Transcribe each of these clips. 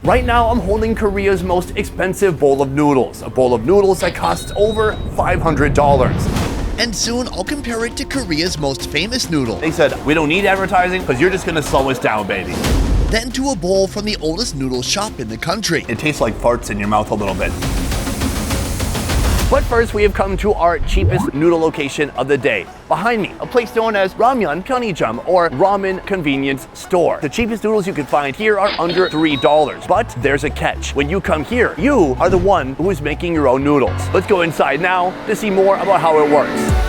Right now, I'm holding Korea's most expensive bowl of noodles, a bowl of noodles that costs over $500. And soon I'll compare it to Korea's most famous noodle. They said, we don't need advertising because you're just gonna slow us down, baby. Then to a bowl from the oldest noodle shop in the country. It tastes like farts in your mouth a little bit. But first, we have come to our cheapest noodle location of the day. Behind me, a place known as Ramen-편의점, or Ramen Convenience Store. The cheapest noodles you can find here are under $3. But there's a catch. When you come here, you are the one who is making your own noodles. Let's go inside now to see more about how it works.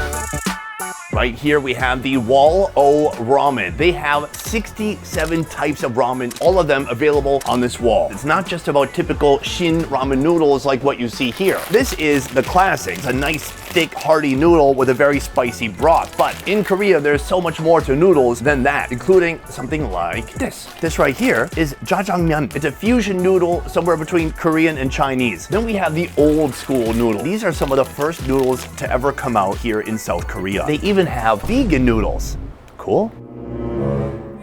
Right here we have the Wall O Ramen. They have 67 types of ramen, all of them available on this wall. It's not just about typical Shin ramen noodles like what you see here. This is the classic. It's a nice, thick, hearty noodle with a very spicy broth. But in Korea, there's so much more to noodles than that, including something like this. This right here is jjajangmyeon. It's a fusion noodle somewhere between Korean and Chinese. Then we have the old school noodle. These are some of the first noodles to ever come out here in South Korea. They even have vegan noodles. Cool.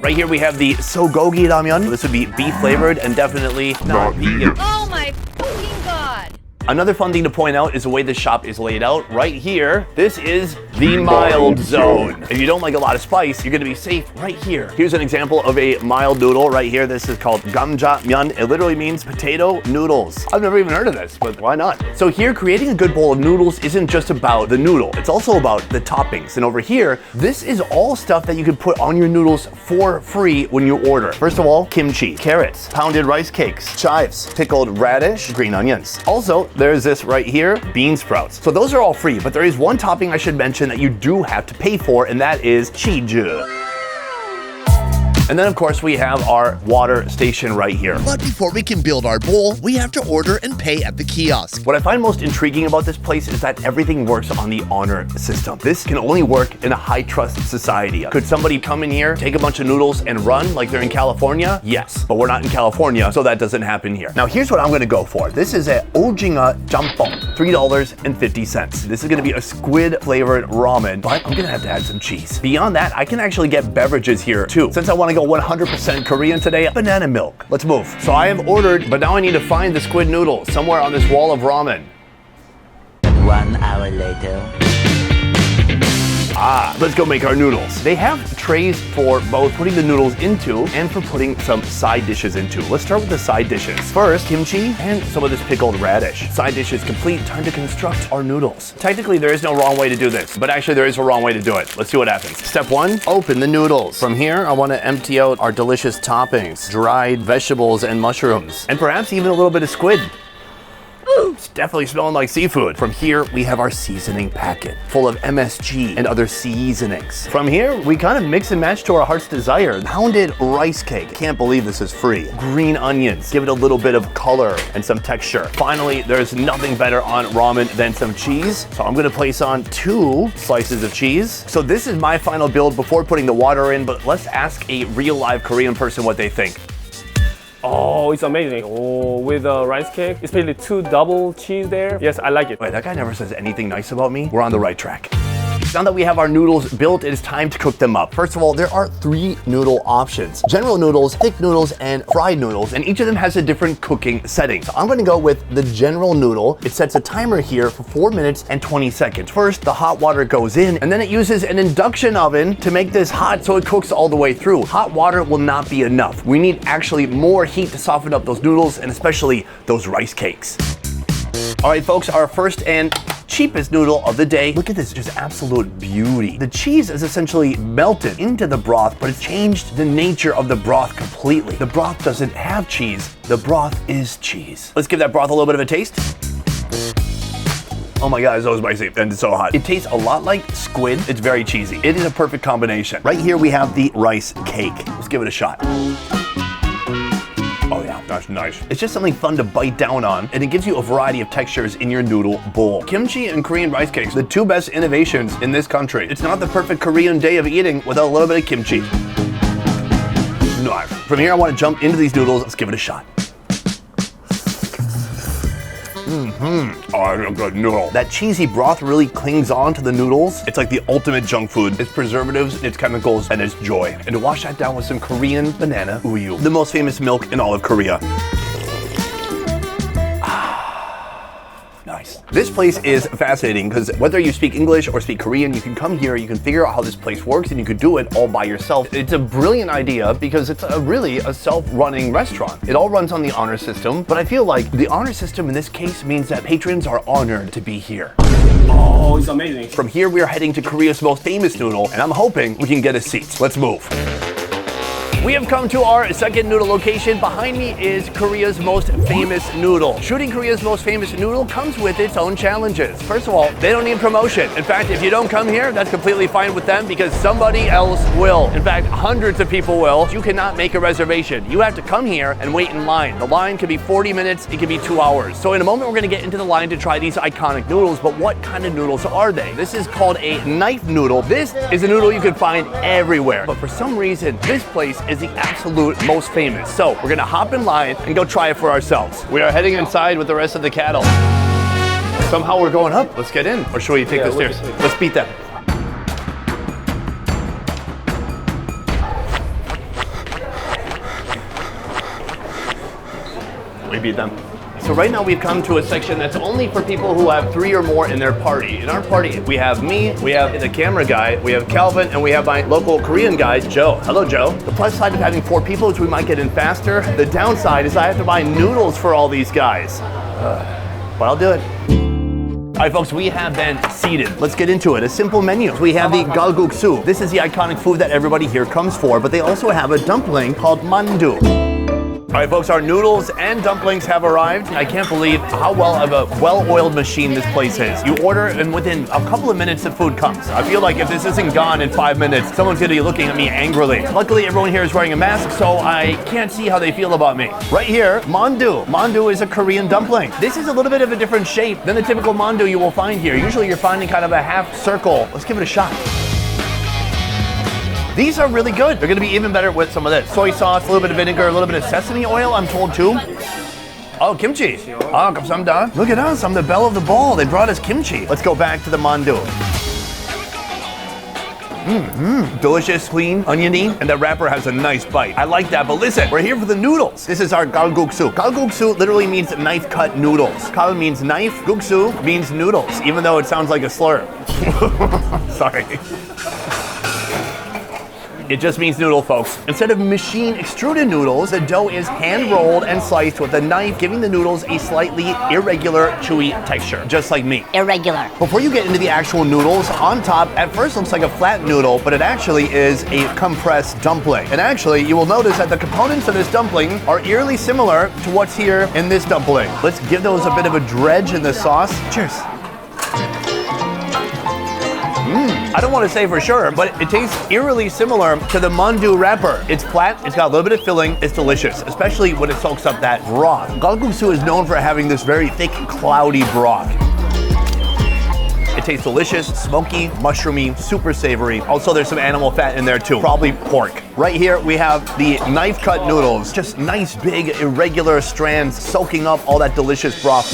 Right here we have the sogogi ramen. This would be beef flavored and definitely not vegan. Oh my fucking god! Another fun thing to point out is the way the shop is laid out. Right here, this is the mild zone. If you don't like a lot of spice, you're gonna be safe right here. Here's an example of a mild noodle right here. This is called gamjamyeon. It literally means potato noodles. I've never even heard of this, but why not? So here, creating a good bowl of noodles isn't just about the noodle. It's also about the toppings. And over here, this is all stuff that you can put on your noodles for free when you order. First of all, kimchi, carrots, pounded rice cakes, chives, pickled radish, green onions. Also, there's this right here, bean sprouts. So those are all free, but there is one topping I should mention that you do have to pay for, and that is chizu. And then of course we have our water station right here. But before we can build our bowl, we have to order and pay at the kiosk. What I find most intriguing about this place is that everything works on the honor system. This can only work in a high trust society. Could somebody come in here, take a bunch of noodles and run like they're in California? Yes, but we're not in California, so that doesn't happen here. Now here's what I'm gonna go for. This is a ojinga jampong, $3.50. This is gonna be a squid flavored ramen, but I'm gonna have to add some cheese. Beyond that, I can actually get beverages here too. Since I wanna go 100% Korean today, banana milk. Let's move. So I have ordered, but now I need to find the squid noodle somewhere on this wall of ramen. 1 hour later. Let's go make our noodles. They have trays for both putting the noodles into and for putting some side dishes into. Let's start with the side dishes. First, kimchi and some of this pickled radish. Side dish is complete, time to construct our noodles. Technically, there is no wrong way to do this, but actually there is a wrong way to do it. Let's see what happens. Step 1, open the noodles. From here, I want to empty out our delicious toppings, dried vegetables and mushrooms, and perhaps even a little bit of squid. It's definitely smelling like seafood. From here, we have our seasoning packet full of MSG and other seasonings. From here, we kind of mix and match to our heart's desire. Pounded rice cake. Can't believe this is free. Green onions. Give it a little bit of color and some texture. Finally, there's nothing better on ramen than some cheese. So I'm gonna place on 2 slices of cheese. So this is my final build before putting the water in, but let's ask a real live Korean person what they think. Oh, it's amazing. Oh, with a rice cake, especially 2 double cheese there. Yes, I like it. Wait, that guy never says anything nice about me. We're on the right track. Now that we have our noodles built, it is time to cook them up. First of all, there are 3 noodle options: general noodles, thick noodles, and fried noodles, and each of them has a different cooking setting. So I'm gonna go with the general noodle. It sets a timer here for 4 minutes and 20 seconds. First, the hot water goes in, and then it uses an induction oven to make this hot so it cooks all the way through. Hot water will not be enough. We need actually more heat to soften up those noodles, and especially those rice cakes. All right, folks, our first and cheapest noodle of the day. Look at this, just absolute beauty. The cheese is essentially melted into the broth, but it's changed the nature of the broth completely. The broth doesn't have cheese, the broth is cheese. Let's give that broth a little bit of a taste. Oh my God, it's so spicy and it's so hot. It tastes a lot like squid. It's very cheesy. It is a perfect combination. Right here we have the rice cake. Let's give it a shot. Oh yeah, that's nice. It's just something fun to bite down on, and it gives you a variety of textures in your noodle bowl. Kimchi and Korean rice cakes, the 2 best innovations in this country. It's not the perfect Korean day of eating without a little bit of kimchi. Nice. From here, I want to jump into these noodles. Let's give it a shot. Oh, that's a good noodle. That cheesy broth really clings on to the noodles. It's like the ultimate junk food. It's preservatives, it's chemicals, and it's joy. And to wash that down with some Korean banana uyu, the most famous milk in all of Korea. place. This place is fascinating because whether you speak English or speak Korean, you can come here, you can figure out how this place works, and you could do it all by yourself. It's a brilliant idea because it's really a self-running restaurant. It all runs on the honor system, but I feel like the honor system in this case means that patrons are honored to be here. Oh, it's amazing. From here, we are heading to Korea's most famous noodle, and I'm hoping we can get a seat. Let's move. We have come to our second noodle location. Behind me is Korea's most famous noodle. Shooting Korea's most famous noodle comes with its own challenges. First of all, they don't need promotion. In fact, if you don't come here, that's completely fine with them because somebody else will. In fact, hundreds of people will. You cannot make a reservation. You have to come here and wait in line. The line could be 40 minutes, it could be 2 hours. So in a moment, we're gonna get into the line to try these iconic noodles, but what kind of noodles are they? This is called a knife noodle. This is a noodle you can find everywhere, but for some reason, this place is the absolute most famous. So we're gonna hop in line and go try it for ourselves. We are heading inside with the rest of the cattle. Somehow we're going up. Let's get in. Or should we take the stairs? Let's beat them. We beat them. So right now we've come to a section that's only for people who have 3 or more in their party. In our party, we have me, we have the camera guy, we have Calvin, and we have my local Korean guy, Joe. Hello, Joe. The plus side of having 4 people is we might get in faster. The downside is I have to buy noodles for all these guys. But I'll do it. All right, folks, we have been seated. Let's get into it. A simple menu. We have the galguksu. This is the iconic food that everybody here comes for, but they also have a dumpling called mandu. All right, folks, our noodles and dumplings have arrived. I can't believe how well-oiled machine this place is. You order, and within a couple of minutes, the food comes. I feel like if this isn't gone in 5 minutes, someone's gonna be looking at me angrily. Luckily, everyone here is wearing a mask, so I can't see how they feel about me. Right here, mandu. Mandu is a Korean dumpling. This is a little bit of a different shape than the typical mandu you will find here. Usually, you're finding kind of a half circle. Let's give it a shot. These are really good. They're gonna be even better with some of this. Soy sauce, a little bit of vinegar, a little bit of sesame oil, I'm told too. Oh, kimchi. Oh, 감사합니다. Look at us, I'm the belle of the ball. They brought us kimchi. Let's go back to the mandu. Delicious, clean, oniony, and the wrapper has a nice bite. I like that, but listen, we're here for the noodles. This is our galguksu. Galguksu literally means knife-cut noodles. Gal means knife, guksu means noodles, even though it sounds like a slur. Sorry. It just means noodle, folks. Instead of machine extruded noodles, the dough is hand rolled and sliced with a knife, giving the noodles a slightly irregular, chewy texture, just like me. Irregular. Before you get into the actual noodles, on top, at first looks like a flat noodle, but it actually is a compressed dumpling. And actually, you will notice that the components of this dumpling are eerily similar to what's here in this dumpling. Let's give those a bit of a dredge in the sauce. Cheers. I don't want to say for sure, but it tastes eerily similar to the mandu wrapper. It's flat, it's got a little bit of filling, it's delicious, especially when it soaks up that broth. Galguksu is known for having this very thick, cloudy broth. It tastes delicious, smoky, mushroomy, super savory. Also, there's some animal fat in there too, probably pork. Right here, we have the knife-cut noodles. Just nice, big, irregular strands soaking up all that delicious broth.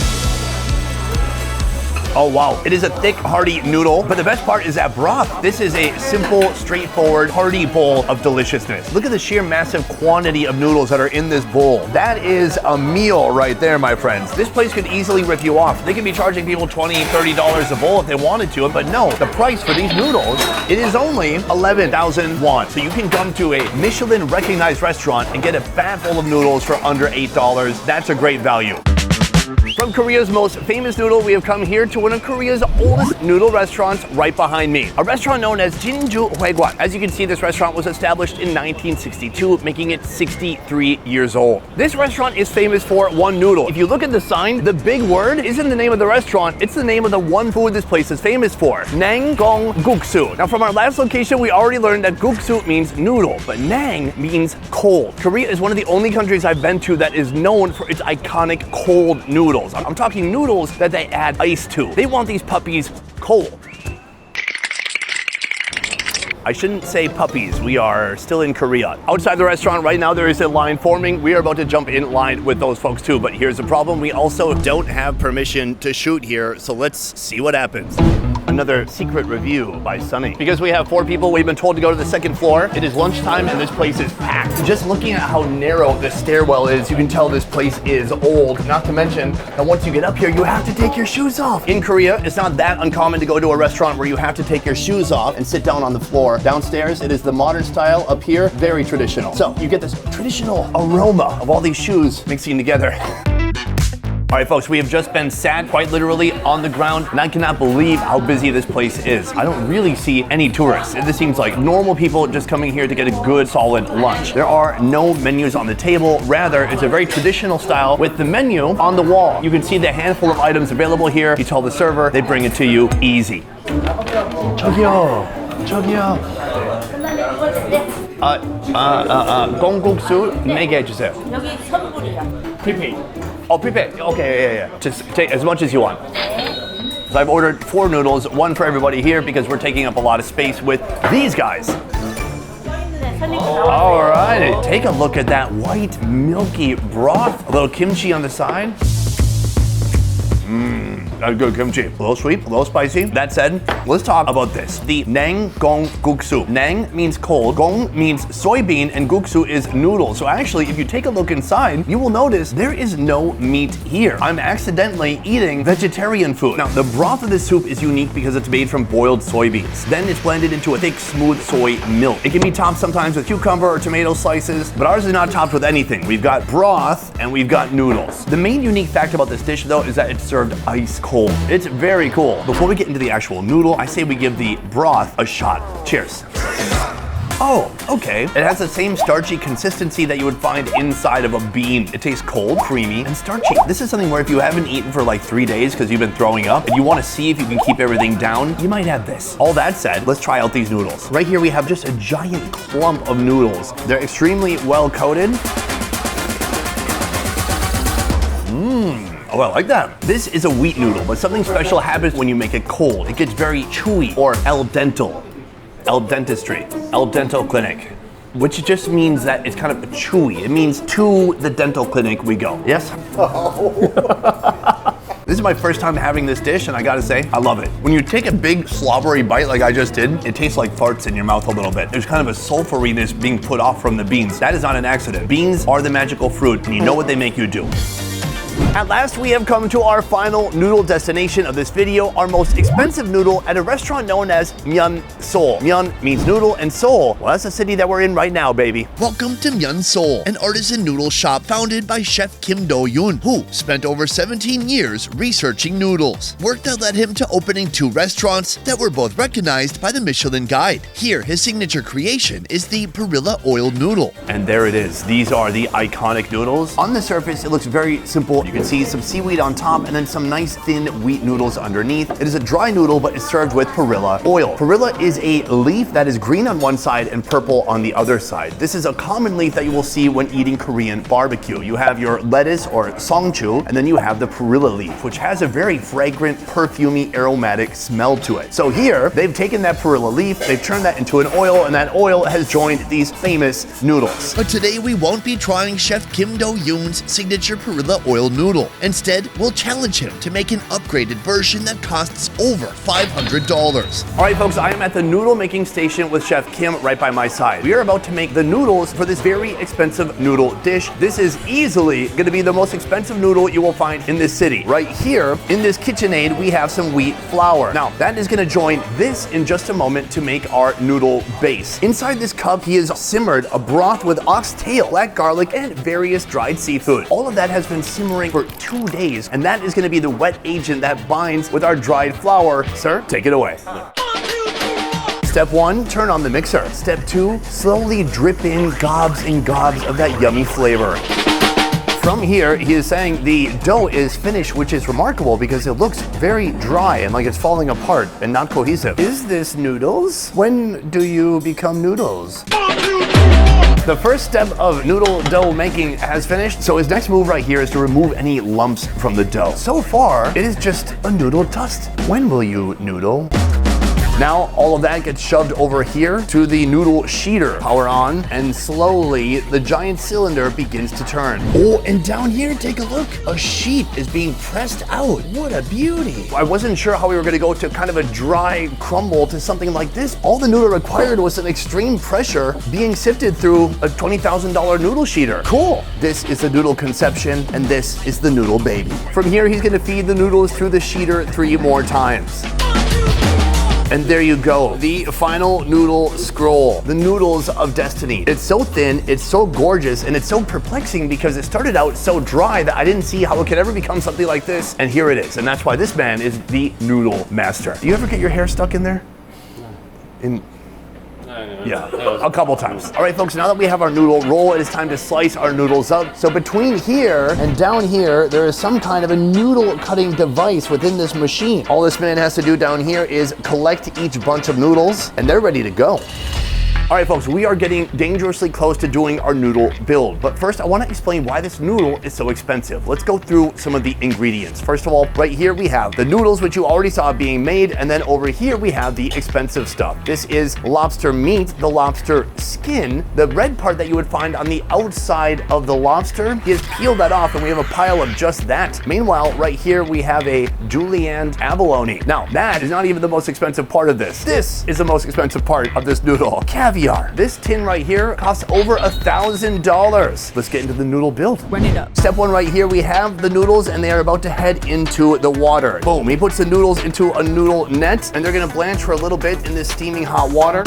Oh wow, it is a thick, hearty noodle, but the best part is that broth. This is a simple, straightforward, hearty bowl of deliciousness. Look at the sheer massive quantity of noodles that are in this bowl. That is a meal right there, my friends. This place could easily rip you off. They could be charging people $20, $30 a bowl if they wanted to, but no, the price for these noodles, it is only 11,000 won. So you can come to a Michelin-recognized restaurant and get a fat bowl of noodles for under $8. That's a great value. From Korea's most famous noodle, we have come here to one of Korea's oldest noodle restaurants right behind me. A restaurant known as Jinju Hwaegwan. As you can see, this restaurant was established in 1962, making it 63 years old. This restaurant is famous for one noodle. If you look at the sign, the big word isn't the name of the restaurant, it's the name of the one food this place is famous for, Naengong Guksu. Now from our last location, we already learned that Guksu means noodle, but Nang means cold. Korea is one of the only countries I've been to that is known for its iconic cold noodles. I'm talking noodles that they add ice to. They want these puppies cold. I shouldn't say puppies, we are still in Korea. Outside the restaurant right now there is a line forming. We are about to jump in line with those folks too, but here's the problem. We also don't have permission to shoot here, so let's see what happens. Another secret review by Sonny. Because we have 4 people, we've been told to go to the 2nd floor. It is lunchtime and this place is packed. Just looking at how narrow the stairwell is, you can tell this place is old. Not to mention that once you get up here, you have to take your shoes off. In Korea, it's not that uncommon to go to a restaurant where you have to take your shoes off and sit down on the floor. Downstairs, it is the modern style. Up here, very traditional. So you get this traditional aroma of all these shoes mixing together. All right, folks, we have just been sat quite literally on the ground, and I cannot believe how busy this place is. I don't really see any tourists. This seems like normal people just coming here to get a good, solid lunch. There are no menus on the table. Rather, it's a very traditional style with the menu on the wall. You can see the handful of items available here. You tell the server, they bring it to you easy. 저기요, 저기요. 꽁국수 4개 해주세요. 여기 선불이요. Prepaid. Oh, prepaid. Okay, yeah. Just take as much as you want. So I've ordered 4 noodles, 1 for everybody here because we're taking up a lot of space with these guys. All right, take a look at that white, milky broth. A little kimchi on the side. That's good kimchi. A little sweet, a little spicy. That said, let's talk about this. The Nang Gong Guksu. Nang means cold, Gong means soybean, and Guksu is noodle. So actually, if you take a look inside, you will notice there is no meat here. I'm accidentally eating vegetarian food. Now, the broth of this soup is unique because it's made from boiled soybeans. Then it's blended into a thick, smooth soy milk. It can be topped sometimes with cucumber or tomato slices, but ours is not topped with anything. We've got broth and we've got noodles. The main unique fact about this dish, though, is that it's served ice cold. It's very cool. Before we get into the actual noodle, I say we give the broth a shot. Cheers. Oh, okay. It has the same starchy consistency that you would find inside of a bean. It tastes cold, creamy, and starchy. This is something where if you haven't eaten for like 3 days because you've been throwing up and you want to see if you can keep everything down, you might have this. All that said, let's try out these noodles. Right here we have just a giant clump of noodles. They're extremely well coated. Oh, I like that. This is a wheat noodle, but something special happens when you make it cold. It gets very chewy, or el dental. El dentistry, el dental clinic, which just means that it's kind of chewy. It means to the dental clinic we go. Yes? This is my first time having this dish, and I gotta say, I love it. When you take a big slobbery bite like I just did, it tastes like farts in your mouth a little bit. There's kind of a sulfuriness being put off from the beans. That is not an accident. Beans are the magical fruit, and you know what they make you do. At last, we have come to our final noodle destination of this video, our most expensive noodle at a restaurant known as Seoul. Myeon means noodle, and Seoul, well, that's the city that we're in right now, baby. Welcome to Seoul, an artisan noodle shop founded by Chef Kim Do-yoon, who spent over 17 years researching noodles. Work that led him to opening 2 restaurants that were both recognized by the Michelin Guide. Here, his signature creation is the perilla oil noodle. And there it is. These are the iconic noodles. On the surface, it looks very simple. You can see some seaweed on top and then some nice thin wheat noodles underneath. It is a dry noodle, but it's served with perilla oil. Perilla is a leaf that is green on one side and purple on the other side. This is a common leaf that you will see when eating Korean barbecue. You have your lettuce or songchu, and then you have the perilla leaf, which has a very fragrant, perfumey, aromatic smell to it. So here, they've taken that perilla leaf, they've turned that into an oil, and that oil has joined these famous noodles. But today we won't be trying Chef Kim Do-yoon's signature perilla oil noodle. Instead, we'll challenge him to make an upgraded version that costs over $500. All right, folks, I am at the noodle making station with Chef Kim right by my side. We are about to make the noodles for this very expensive noodle dish. This is easily going to be the most expensive noodle you will find in this city. Right here in this KitchenAid, we have some wheat flour. Now, that is going to join this in just a moment to make our noodle base. Inside this cup, he has simmered a broth with oxtail, black garlic, and various dried seafood. All of that has been simmering for 2 days, and that is going to be the wet agent that binds with our dried flour. Sir, take it away. Step 1, turn on the mixer. Step 2, slowly drip in gobs and gobs of that yummy flavor. From here, he is saying the dough is finished, which is remarkable because it looks very dry and like it's falling apart and not cohesive. Is this noodles? When do you become noodles? The first step of noodle dough making has finished, so his next move right here is to remove any lumps from the dough. So far, it is just a noodle dust. When will you noodle? Now all of that gets shoved over here to the noodle sheeter. Power on, and slowly the giant cylinder begins to turn. Oh, and down here, take a look. A sheet is being pressed out. What a beauty. I wasn't sure how we were gonna go to kind of a dry crumble to something like this. All the noodle required was an extreme pressure being sifted through a $20,000 noodle sheeter. Cool. This is the noodle conception, and this is the noodle baby. From here, he's gonna feed the noodles through the sheeter 3 more times. And there you go, the final noodle scroll, the noodles of destiny. It's so thin, it's so gorgeous, and it's so perplexing because it started out so dry that I didn't see how it could ever become something like this. And here it is, and that's why this man is the noodle master. Do you ever get your hair stuck in there? Yeah, a couple times. All right, folks, now that we have our noodle roll, it is time to slice our noodles up. So between here and down here, there is some kind of a noodle cutting device within this machine. All this man has to do down here is collect each bunch of noodles, and they're ready to go. All right, folks, we are getting dangerously close to doing our noodle build. But first, I want to explain why this noodle is so expensive. Let's go through some of the ingredients. First of all, right here we have the noodles, which you already saw being made. And then over here, we have the expensive stuff. This is lobster meat, the lobster skin, the red part that you would find on the outside of the lobster. He has peeled that off, and we have a pile of just that. Meanwhile, right here, we have a julienne abalone. Now, that is not even the most expensive part of this. This is the most expensive part of this noodle. Caviar. This tin right here costs over $1,000. Let's get into the noodle build. Run it up. Step 1 right here, we have the noodles, and they are about to head into the water. Boom, he puts the noodles into a noodle net, and they're gonna blanch for a little bit in this steaming hot water.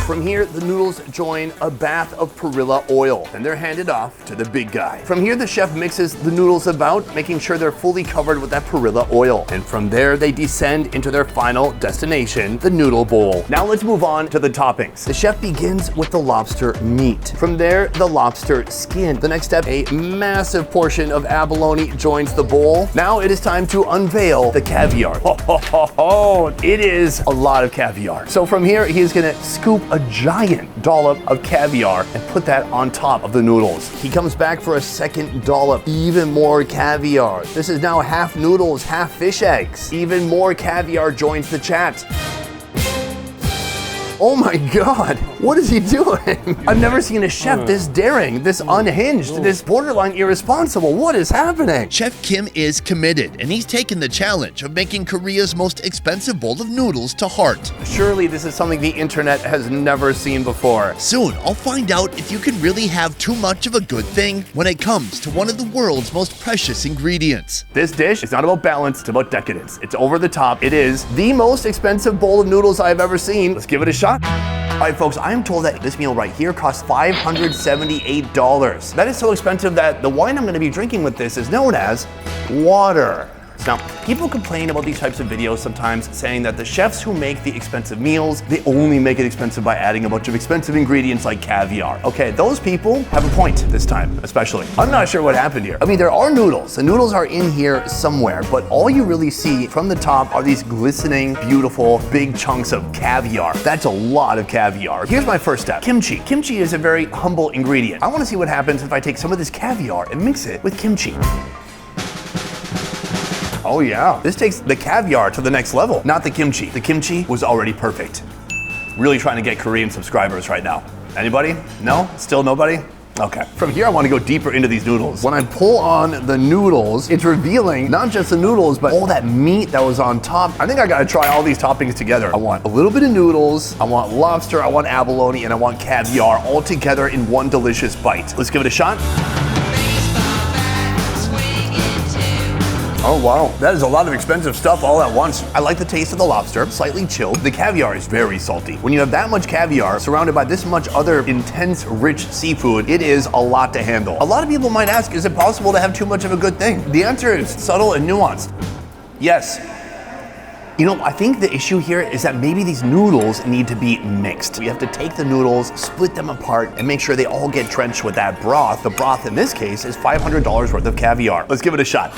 From here, the noodles join a bath of perilla oil, and they're handed off to the big guy. From here, the chef mixes the noodles about, making sure they're fully covered with that perilla oil. And from there, they descend into their final destination, the noodle bowl. Now let's move on to the toppings. The chef begins with the lobster meat. From there, the lobster skin. The next step, a massive portion of abalone joins the bowl. Now it is time to unveil the caviar. Ho, ho, ho, ho. It is a lot of caviar. So from here, he's gonna scoop a giant dollop of caviar and put that on top of the noodles. He comes back for a second dollop, even more caviar. This is now half noodles, half fish eggs. Even more caviar joins the chat. Oh my God, what is he doing? I've never seen a chef this daring, this unhinged, this borderline irresponsible. What is happening? Chef Kim is committed, and he's taken the challenge of making Korea's most expensive bowl of noodles to heart. Surely this is something the internet has never seen before. Soon, I'll find out if you can really have too much of a good thing when it comes to one of the world's most precious ingredients. This dish is not about balance, it's about decadence. It's over the top. It is the most expensive bowl of noodles I've ever seen. Let's give it a shot. All right, folks, I am told that this meal right here costs $578. That is so expensive that the wine I'm gonna be drinking with this is known as water. Now, people complain about these types of videos sometimes, saying that the chefs who make the expensive meals, they only make it expensive by adding a bunch of expensive ingredients like caviar. Okay, those people have a point this time, especially. I'm not sure what happened here. I mean, there are noodles. The noodles are in here somewhere, but all you really see from the top are these glistening, beautiful, big chunks of caviar. That's a lot of caviar. Here's my first step, kimchi. Kimchi is a very humble ingredient. I wanna see what happens if I take some of this caviar and mix it with kimchi. Oh yeah, this takes the caviar to the next level, not the kimchi. The kimchi was already perfect. Really trying to get Korean subscribers right now. Anybody? No? Still nobody? Okay. From here, I want to go deeper into these noodles. When I pull on the noodles, it's revealing not just the noodles, but all that meat that was on top. I think I gotta try all these toppings together. I want a little bit of noodles, I want lobster, I want abalone, and I want caviar all together in one delicious bite. Let's give it a shot. Oh wow, that is a lot of expensive stuff all at once. I like the taste of the lobster, slightly chilled. The caviar is very salty. When you have that much caviar surrounded by this much other intense, rich seafood, it is a lot to handle. A lot of people might ask, is it possible to have too much of a good thing? The answer is subtle and nuanced. Yes. You know, I think the issue here is that maybe these noodles need to be mixed. We have to take the noodles, split them apart, and make sure they all get drenched with that broth. The broth in this case is $500 worth of caviar. Let's give it a shot.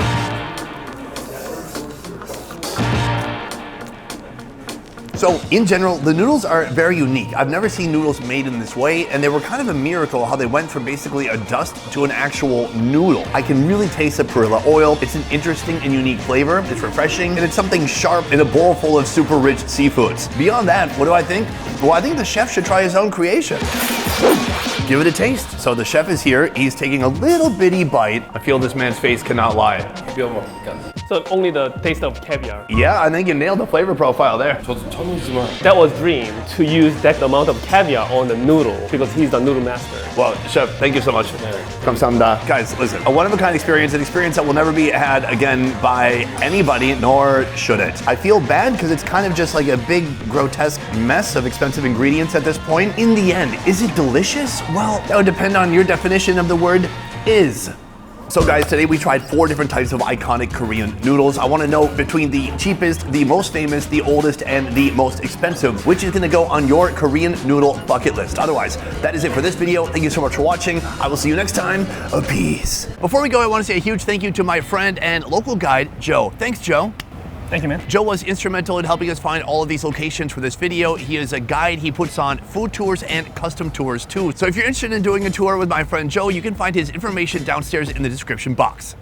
So in general, the noodles are very unique. I've never seen noodles made in this way, and they were kind of a miracle how they went from basically a dust to an actual noodle. I can really taste the perilla oil. It's an interesting and unique flavor. It's refreshing, and it's something sharp in a bowl full of super rich seafoods. Beyond that, what do I think? Well, I think the chef should try his own creation. Give it a taste. So the chef is here. He's taking a little bitty bite. I feel this man's face cannot lie. So only the taste of caviar. Yeah, I think you nailed the flavor profile there. That was dream to use that amount of caviar on the noodle because he's the noodle master. Well, chef, thank you so much. 감사합니다. Guys, listen, a one-of-a-kind experience, an experience that will never be had again by anybody, nor should it. I feel bad because it's kind of just like a big, grotesque mess of expensive ingredients at this point. In the end, is it delicious? Well, that would depend on your definition of the word is. So guys, today we tried 4 different types of iconic Korean noodles. I want to know between the cheapest, the most famous, the oldest, and the most expensive, which is going to go on your Korean noodle bucket list. Otherwise, that is it for this video. Thank you so much for watching. I will see you next time. Peace. Before we go, I want to say a huge thank you to my friend and local guide, Joe. Thanks, Joe. Thank you, man. Joe was instrumental in helping us find all of these locations for this video. He is a guide. He puts on food tours and custom tours too. So if you're interested in doing a tour with my friend Joe, you can find his information downstairs in the description box.